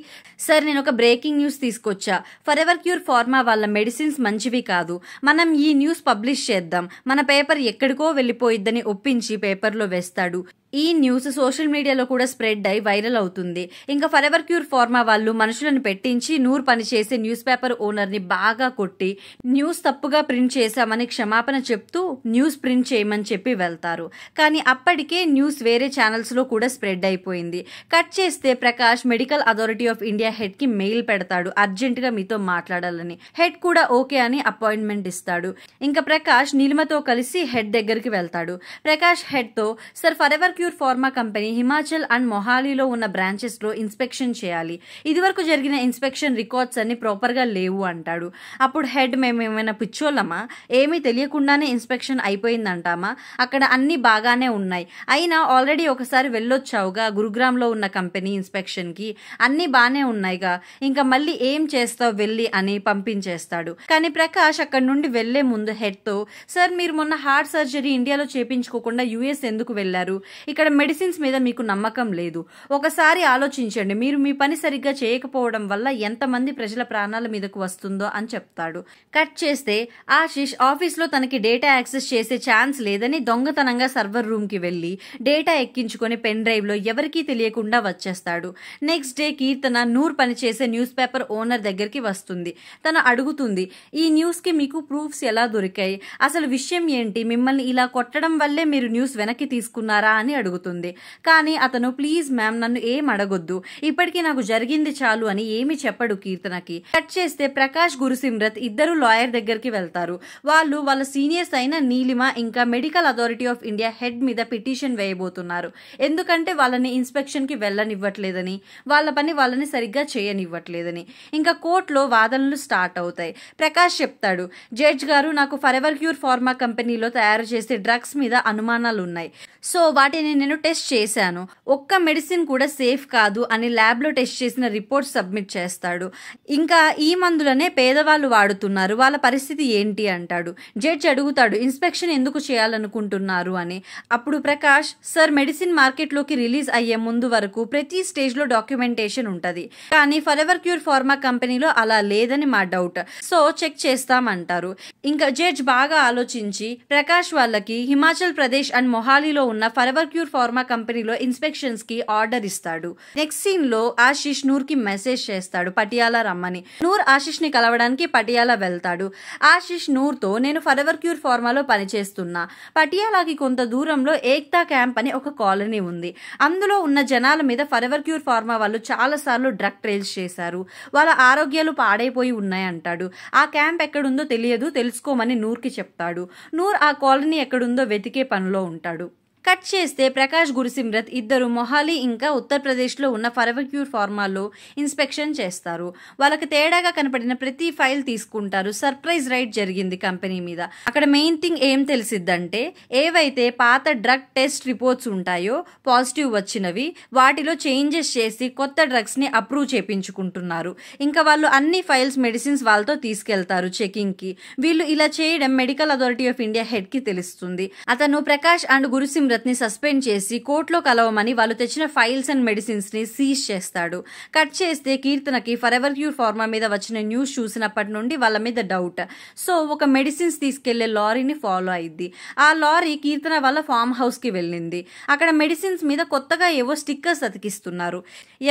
సార్ నేను ఒక బ్రేకింగ్ న్యూస్ తీసుకొచ్చా, ఫర్ ఎవర్ క్యూర్ ఫార్మా వాళ్ళ మెడిసిన్స్ మంచివి కాదు, మనం ఈ న్యూస్ పబ్లిష్ చేద్దాం, మన పేపర్ ఎక్కడికో వెళ్ళిపోయిద్దని ఒప్పించి పేపర్లో వేస్తాడు. ఈ న్యూస్ సోషల్ మీడియాలో కూడా స్ప్రెడ్ అయి వైరల్ అవుతుంది. ఇంకా ఫర్ ఎవర్ క్యూర్ ఫార్మా వాళ్ళు మనుషులను పెట్టించి నూర్ పనిచేసే న్యూస్ పేపర్ ఓనర్ని బాగా కొట్టి న్యూస్ తప్పుగా ప్రింట్ చేశామని క్షమాపణ చెప్తూ న్యూస్ ప్రింట్ చేయమని చెప్పి వెళ్తారు. కానీ అప్పటికే న్యూస్ వేరే ఛానల్స్లో కూడా స్ప్రెడ్ అయిపోయింది. కట్ చేస్తే Prakash medical authority of India హెడ్కి మెయిల్ పెడతాడు, అర్జెంటుగా మీతో మాట్లాడాలని. హెడ్ కూడా ఓకే అని అపాయింట్మెంట్ ఇస్తాడు. ఇంకా ప్రకాష్ నీలిమతో కలిసి హెడ్ దగ్గరికి వెళ్తాడు. ప్రకాష్ హెడ్తో, sir for ever pharma company Himachal and మొహాలీలో ఉన్న బ్రాంచెస్ లో ఇన్స్పెక్షన్ చేయాలి, ఇదివరకు జరిగిన ఇన్స్పెక్షన్ రికార్డ్స్ అన్ని ప్రాపర్ గా లేవు అంటాడు. అప్పుడు హెడ్, మేమేమైనా పిచ్చోళ్ళమా, ఏమీ తెలియకుండానే ఇన్స్పెక్షన్ అయిపోయిందంటామా, అక్కడ అన్ని బాగానే ఉన్నాయి, అయినా ఆల్రెడీ ఒకసారి వెళ్ళొచ్చావుగా గురుగ్రామ్ లో ఉన్న కంపెనీ ఇన్స్పెక్షన్ కి, అన్ని బానే ఉన్నాయిగా, ఇంకా మళ్ళీ ఏం చేస్తావు వెళ్ళి అని పంపించేస్తాడు. కానీ ప్రకాష్ అక్కడి నుండి వెళ్లే ముందు హెడ్ తో, సార్ మీరు మొన్న హార్ట్ సర్జరీ ఇండియాలో చేపించుకోకుండా యుఎస్ ఎందుకు వెళ్లారు, ఇక్కడ మెడిసిన్స్ మీద మీకు నమ్మకం లేదు, ఒకసారి ఆలోచించండి, మీరు మీ పని సరిగ్గా చేయకపోవడం వల్ల ఎంతమంది ప్రజల ప్రాణాల మీదకు వస్తుందో అని చెప్తాడు. కట్ చేస్తే ఆశిష్ ఆఫీస్లో తనకి డేటా యాక్సెస్ చేసే ఛాన్స్ లేదని దొంగతనంగా సర్వర్ రూమ్ కి వెళ్లి డేటా ఎక్కించుకొని పెన్ డ్రైవ్ లో ఎవరికీ తెలియకుండా వచ్చేస్తాడు. నెక్స్ట్ డే కీర్తన నూర్ పనిచేసే న్యూస్ పేపర్ ఓనర్ దగ్గరికి వస్తుంది. తను అడుగుతుంది, ఈ న్యూస్ కి మీకు ప్రూఫ్స్ ఎలా దొరికాయి, అసలు విషయం ఏంటి, మిమ్మల్ని ఇలా కొట్టడం వల్లే మీరు న్యూస్ వెనక్కి తీసుకున్నారా అని అడుగుతుంది. కానీ అతను, ప్లీజ్ మ్యామ్ నన్ను ఏం అడగొద్దు, ఇప్పటికీ నాకు జరిగింది చాలు అని ఏమి చెప్పడు కీర్తనకి. కట్ చేస్తే ప్రకాష్ గురుసిమ్రత్ ఇద్దరు లాయర్ దగ్గరికి వెళ్తారు. వాళ్ళు వాళ్ళ సీనియర్స్ అయిన నీలిమ ఇంకా medical authority of India head మీద పిటిషన్ వేయబోతున్నారు. ఎందుకంటే వాళ్ళని ఇన్స్పెక్షన్ కి వెళ్ళనివ్వట్లేదని, వాళ్ళ పని వాళ్ళని సరిగ్గా చేయనివ్వట్లేదని. ఇంకా కోర్టులో వాదనలు స్టార్ట్ అవుతాయి. ప్రకాష్ చెప్తాడు, జడ్జ్ గారు నాకు ఫర్ ఎవర్ క్యూర్ ఫార్మా కంపెనీలో తయారు చేసే డ్రగ్స్ మీద అనుమానాలు ఉన్నాయి, సో వాటిని నేను టెస్ట్ చేశాను, ఒక్క మెడిసిన్ కూడా సేఫ్ కాదు అని ల్యాబ్ లో టెస్ట్ చేసిన రిపోర్ట్ సబ్మిట్ చేస్తాడు. ఇంకా ఈ మందులనే పేదవాళ్ళు వాడుతున్నారు, వాళ్ళ పరిస్థితి ఏంటి అంటాడు. జడ్జ్ అడుగుతాడు, ఇన్స్పెక్షన్ ఎందుకు చేయాలనుకుంటున్నారు అని. అప్పుడు ప్రకాష్, సార్ మెడిసిన్ మార్కెట్ లోకి రిలీజ్ అయ్యే ముందు వరకు ప్రతి స్టేజ్ లో డాక్యుమెంటేషన్ ఉంటది, కానీ ఫర్ ఎవర్ క్యూర్ ఫార్మా కంపెనీలో అలా లేదని మా డౌట్, సో చెక్ చేస్తామంటారు. ఇంకా జడ్జ్ బాగా ఆలోచించి ప్రకాష్ వాళ్ళకి హిమాచల్ ప్రదేశ్ అండ్ మొహాలీలో ఉన్న ఫర్ ఎవర్ క్యూర్ ఫార్మా కంపెనీలో ఇన్స్పెక్షన్స్ కి ఆర్డర్ ఇస్తాడు. నెక్స్ట్ సీన్ లో ఆశిష్ నూర్ కి మెసేజ్ చేస్తాడు పటియాలా రమ్మని. నూర్ ఆశిష్ ని కలవడానికి పటియాలా వెళ్తాడు. ఆశిష్ నూర్ తో, నేను ఫర్ ఎవర్ క్యూర్ ఫార్మాలో పనిచేస్తున్నా, పటియాలాకి కొంత దూరంలో ఏక్తా క్యాంప్ అని ఒక కాలనీ ఉంది, అందులో ఉన్న జనాల మీద ఫర్ ఎవర్ క్యూర్ ఫార్మా వాళ్ళు చాలా సార్లు డ్రగ్ ట్రయల్స్ చేశారు, వాళ్ళ ఆరోగ్యాలు పాడైపోయి ఉన్నాయంటాడు. ఆ క్యాంప్ ఎక్కడుందో తెలియదు, తెలుసుకోమని నూర్ కి చెప్తాడు. నూర్ ఆ కాలనీ ఎక్కడుందో వెతికే పనిలో ఉంటాడు. కట్ చేస్తే ప్రకాష్ గురుసిమ్రత్ ఇద్దరు మొహాలీ ఇంకా ఉత్తరప్రదేశ్లో ఉన్న ఫర్ ఎవర్ క్యూర్ ఫార్మాలో ఇన్స్పెక్షన్ చేస్తారు. వాళ్ళకి తేడాగా కనపడిన ప్రతి ఫైల్ తీసుకుంటారు. సర్ప్రైజ్ రైడ్ జరిగింది కంపెనీ మీద. అక్కడ మెయిన్ థింగ్ ఏం తెలిసిద్దంటే, ఏవైతే పాత డ్రగ్ టెస్ట్ రిపోర్ట్స్ ఉంటాయో పాజిటివ్ వచ్చినవి, వాటిలో చేంజెస్ చేసి కొత్త డ్రగ్స్ ని అప్రూవ్ చేపించుకుంటున్నారు. ఇంకా వాళ్ళు అన్ని ఫైల్స్ మెడిసిన్స్ వాళ్ళతో తీసుకెళ్తారు చెకింగ్ కి. వీళ్ళు ఇలా చేయడం medical authority of India head కి తెలుస్తుంది. అతను ప్రకాష్ అండ్ గురుసిమ్రత్ ని సస్పెండ్ చేసి కోర్టులో కలవమని వాళ్ళు తెచ్చిన ఫైల్స్ అండ్ మెడిసిన్స్ ని సీజ్ చేస్తాడు. కట్ చేస్తే కీర్తనకి ఫర్ ఎవర్ క్యూర్ ఫార్మా మీద వచ్చిన న్యూస్ చూసినప్పటి నుండి వాళ్ళ మీద డౌట్. సో ఒక మెడిసిన్స్ తీసుకెళ్లే లారీని ఫాలో అయింది. ఆ లారీ కీర్తన వాళ్ళ ఫామ్ హౌస్ కి వెళ్ళింది. అక్కడ మెడిసిన్స్ మీద కొత్తగా ఏవో స్టిక్కర్స్ అతికిస్తున్నారు.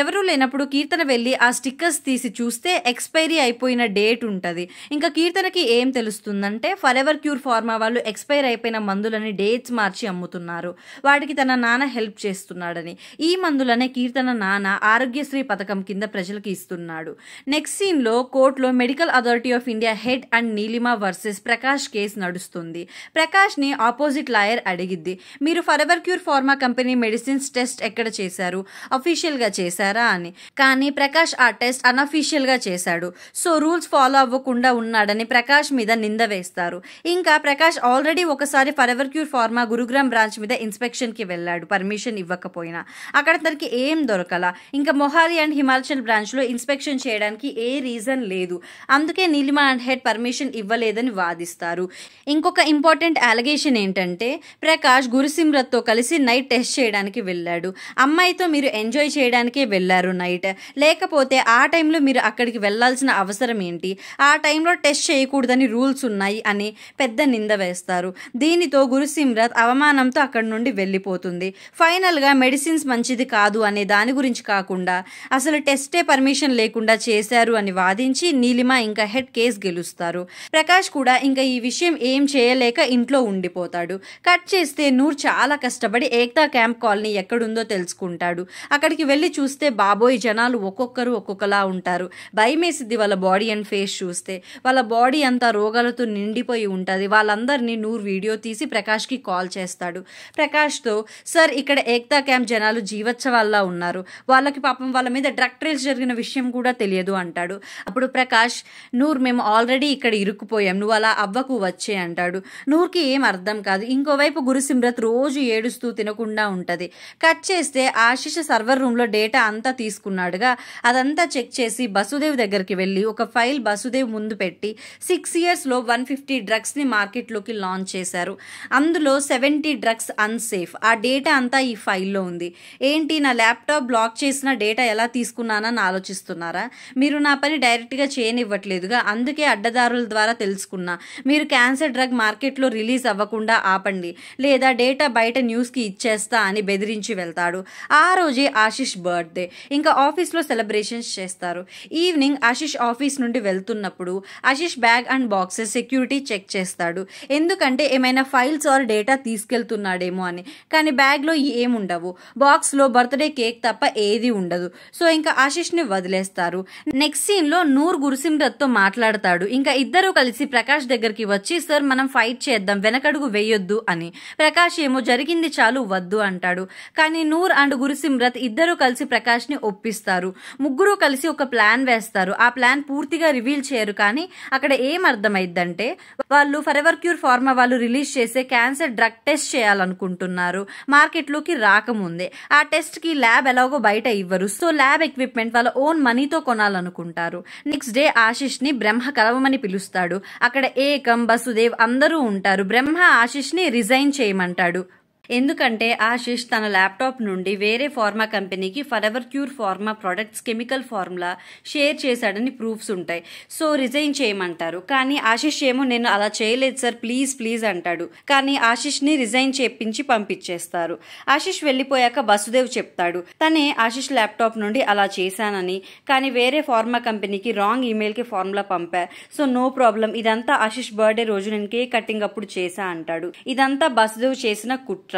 ఎవరూ లేనప్పుడు కీర్తన వెళ్లి ఆ స్టిక్కర్స్ తీసి చూస్తే ఎక్స్పైరీ అయిపోయిన డేట్ ఉంటది. ఇంకా కీర్తనకి ఏం తెలుస్తుందంటే, ఫర్ ఎవర్ క్యూర్ ఫార్మా వాళ్ళు ఎక్స్పైర్ అయిపోయిన మందులని డేట్స్ మార్చి అమ్ముతున్నారు, వాటికి తన నాన్న హెల్ప్ చేస్తున్నాడని. ఈ మందులనే కీర్తన నాన్న ఆరోగ్యశ్రీ పథకం కింద ప్రజలకు ఇస్తున్నాడు. నెక్స్ట్ సీన్ లో కోర్టులో medical authority of India head and Neelima versus Prakash case నడుస్తుంది. ప్రకాష్ ని ఆపోజిట్ లాయర్ అడిగిద్ది, మీరు for ever cure pharma company medicines test ఎక్కడ చేశారు, అఫీషియల్ గా చేశారా అని. కానీ ప్రకాష్ ఆ టెస్ట్ అన్అఫీషియల్ గా చేశాడు, సో రూల్స్ ఫాలో అవ్వకుండా ఉన్నాడని ప్రకాష్ మీద నింద వేస్తారు. ఇంకా ప్రకాష్ ఆల్రెడీ ఒకసారి for ever cure pharma Gurugram branch మీద ఇన్స్పెక్షన్కి వెళ్ళాడు పర్మిషన్ ఇవ్వకపోయినా. అక్కడ తనకి ఏం దొరకలా. ఇంకా మొహాలి అండ్ హిమాచల్ బ్రాంచ్లో ఇన్స్పెక్షన్ చేయడానికి ఏ రీజన్ లేదు. అందుకే నీలిమా అండ్ హెడ్ పర్మిషన్ ఇవ్వలేదని వాదిస్తారు. ఇంకొక ఇంపార్టెంట్ అలిగేషన్ ఏంటంటే ప్రకాష్ గురుసిమ్రత్తో కలిసి నైట్ టెస్ట్ చేయడానికి వెళ్ళాడు. అమ్మాయితో మీరు ఎంజాయ్ చేయడానికే వెళ్ళారు నైట్, లేకపోతే ఆ టైంలో మీరు అక్కడికి వెళ్లాల్సిన అవసరం ఏంటి, ఆ టైంలో టెస్ట్ చేయకూడదని రూల్స్ ఉన్నాయి అని పెద్ద నింద వేస్తారు. దీనితో గురుసిమ్రత్ అవమానంతో అక్కడి నుండి వెళ్ళిపోతుంది. ఫైనల్గా మెడిసిన్స్ మంచిది కాదు అనే దాని గురించి కాకుండా అసలు టెస్టే పర్మిషన్ లేకుండా చేశారు అని వాదించి నీలిమా ఇంకా హెడ్ కేసు గెలుస్తారు. ప్రకాష్ కూడా ఇంకా ఈ విషయం ఏం చేయలేక ఇంట్లో ఉండిపోతాడు. కట్ చేస్తే నూర్ చాలా కష్టపడి ఏక్తా క్యాంప్ కాలనీ ఎక్కడుందో తెలుసుకుంటాడు. అక్కడికి వెళ్ళి చూస్తే బాబోయ్ జనాలు ఒక్కొక్కరు ఒక్కొక్కలా ఉంటారు. భయమేసిద్ది వాళ్ళ బాడీ అండ్ ఫేస్ చూస్తే. వాళ్ళ బాడీ అంతా రోగాలతో నిండిపోయి ఉంటుంది. వాళ్ళందరినీ నూర్ వీడియో తీసి ప్రకాష్కి కాల్ చేస్తాడు. ప్రకాష్తో సార్ ఇక్కడ ఏక్తా క్యాంప్ జనాలు జీవోత్సవాల్లా ఉన్నారు, వాళ్ళకి పాపం వాళ్ళ మీద డ్రగ్ ట్రయల్స్ జరిగిన విషయం కూడా తెలియదు అంటాడు. అప్పుడు ప్రకాష్ నూర్ మేము ఆల్రెడీ ఇక్కడ ఇరుక్కుపోయాం, నువ్వు అలా అవ్వకు వచ్చే అంటాడు. నూర్కి ఏం అర్థం కాదు. ఇంకోవైపు గురుసిమ్రత్ రోజు ఏడుస్తూ తినకుండా ఉంటుంది. కట్ చేస్తే ఆశిష్ సర్వర్ రూమ్లో డేటా అంతా తీసుకున్నాడుగా, అదంతా చెక్ చేసి బసుదేవ్ దగ్గరికి వెళ్ళి ఒక ఫైల్ బసుదేవ్ ముందు పెట్టి 6 yearsలో 150 డ్రగ్స్ని మార్కెట్లోకి లాంచ్ చేశారు. అందులో 70 డ్రగ్స్ అన్సేఫ్. ఆ డేటా అంతా ఈ ఫైల్లో ఉంది. ఏంటి నా ల్యాప్టాప్ బ్లాక్ చేసిన డేటా ఎలా తీసుకున్నానని ఆలోచిస్తున్నారా? మీరు నా పని డైరెక్ట్గా చేయనివ్వట్లేదుగా, అందుకే అడ్డదారుల ద్వారా తెలుసుకున్నా. మీరు క్యాన్సర్ డ్రగ్ మార్కెట్లో రిలీజ్ అవ్వకుండా ఆపండి, లేదా డేటా బయట న్యూస్కి ఇచ్చేస్తా అని బెదిరించి వెళ్తాడు. ఆ రోజే ఆశిష్ బర్త్డే. ఇంకా ఆఫీస్లో సెలబ్రేషన్స్ చేస్తారు. ఈవినింగ్ ఆశిష్ ఆఫీస్ నుండి వెళ్తున్నప్పుడు Ashish bag and boxes security check చేస్తాడు. ఎందుకంటే ఏమైనా ఫైల్స్ ఆర్ డేటా తీసుకెళ్తున్నాడేమో అని. కానీ బ్యాగ్లో ఏముండవు. బాక్స్లో బర్త్డే కేక్ తప్ప ఏది ఉండదు. సో ఇంకా ఆశిష్ని వదిలేస్తారు. నెక్స్ట్ సీన్లో నూర్ గురుసిమ్రత్తో మాట్లాడతాడు. ఇంకా ఇద్దరు కలిసి ప్రకాష్ దగ్గరికి వచ్చి సార్ మనం ఫైట్ చేద్దాం, వెనకడుగు వేయొద్దు అని. ప్రకాష్ ఏమో జరిగింది చాలు వద్దు అంటాడు. కానీ నూర్ అండ్ గురుసిమ్రత్ ఇద్దరు కలిసి ప్రకాష్ని ఒప్పిస్తారు. ముగ్గురు కలిసి ఒక ప్లాన్ వేస్తారు. ఆ ప్లాన్ పూర్తిగా రివీల్ చేయరు. కానీ అక్కడ ఏం అర్థమైందంటే వాళ్ళు ఫరెవర్ క్యూర్ ఫార్మా వాళ్ళు రిలీజ్ చేసే క్యాన్సర్ డ్రగ్ టెస్ట్ చేయాలనుకుంటున్నారు మార్కెట్లోకి రాకముందే. ఆ టెస్ట్ కి ల్యాబ్ ఎలాగో బయట ఇవ్వరు. సో ల్యాబ్ ఎక్విప్మెంట్ వాళ్ళ ఓన్ మనీతో కొనాలనుకుంటారు. నెక్స్ట్ డే ఆశిష్ ని బ్రహ్మ కలవమని పిలుస్తాడు. అక్కడ ఏకం బసుదేవ్ అందరూ ఉంటారు. బ్రహ్మ ఆశిష్ ని రిజైన్ చేయమంటాడు. ఎందుకంటే ఆశిష్ తన ల్యాప్టాప్ నుండి వేరే ఫార్మా కంపెనీకి forever cure pharma products chemical formula share చేశాడని ప్రూఫ్స్ ఉంటాయి. సో రిజైన్ చేయమంటారు. కానీ ఆశిష్ ఏమో నేను అలా చేయలేదు సార్, ప్లీజ్ ప్లీజ్ అంటాడు. కానీ ఆశిష్ని రిజైన్ చేపించి పంపించేస్తారు. ఆశిష్ వెళ్ళిపోయాక బసుదేవ్ చెప్తాడు తనే ఆశిష్ ల్యాప్టాప్ నుండి అలా చేశానని, కానీ వేరే ఫార్మా కంపెనీకి రాంగ్ ఈమెయిల్కి ఫార్ములా పంపా. సో నో ప్రాబ్లం, ఇదంతా ఆశిష్ బర్త్డే రోజు నేను కేక్ కటింగ్ అప్పుడు చేశా అంటాడు. ఇదంతా బసుదేవ్ చేసిన కుట్ర.